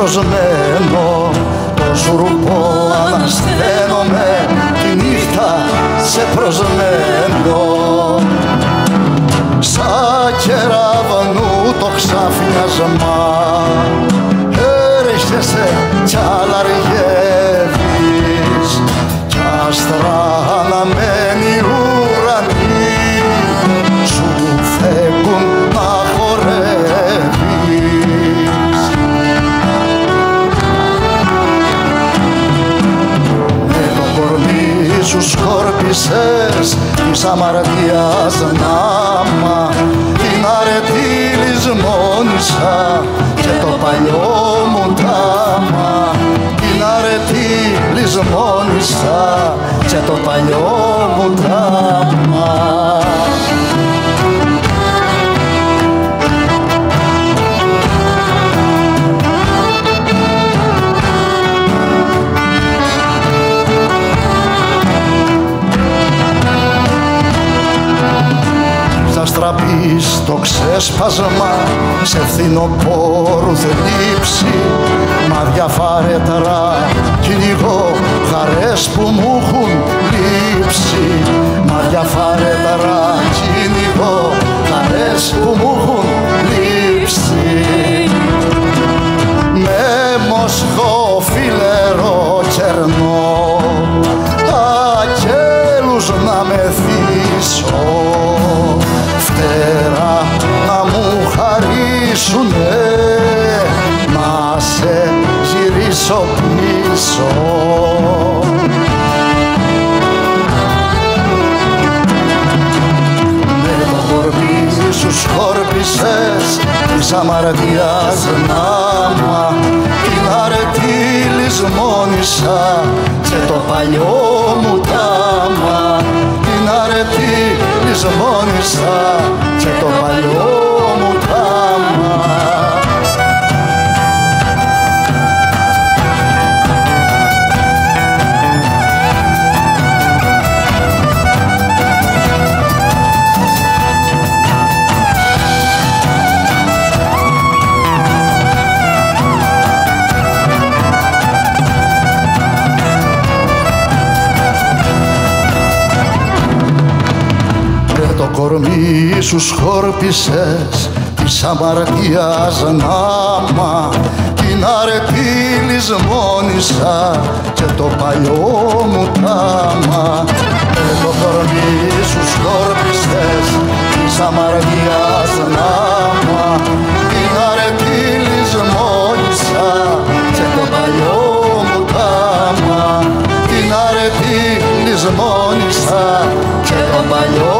προσμένο, το σουρουπό ανασταίνομαι, τη νύχτα σε προσμένο. Σαν κεραυνού το ξαφνιασμά έρχεσαι κι αλλαργεύεις, κι άστρα αναμένει ουρανοί σου φεύγουν να χορεύεις. Με το κορμί σου σκόρπισες της αμαρτίας νάμα, την αρετή λησμόνησα και το παλιό μου τάμα, την αρετή λησμόνησα και το παλιό μου τάμα. Θα στραπείς το ξέσπασμα σε φθινοπόρου θλίψη, μα διαφάρετρα κυνηγώ χαρές που μου έχουν λείψει, μα διαφάρετρα κυνηγώ χαρές που μου έχουν λείψει. Με μοσχό φιλερό κερνό αγγέλους να μεθύσω, φτερά να μου χαρίσουνε, να σε γυρίσω πίσω. Με το κορμί σου σκόρπισες της αμαρτίας νάμα, την αρετή λησμόνησα και το παλιό μου τάμα, την αρετή λησμόνησα και το παλιό μου τάμα. Το κορμί σου σκόρπισες της αμαρτίας νάμα, την αρετή λησμόνησα και το παλιό μου τάμα. Το κορμί σου σκόρπισες της αμαρτίας νάμα, την αρετή λησμόνησα και το παλιό μου τάμα, την αρετή λησμόνησα και το παλιό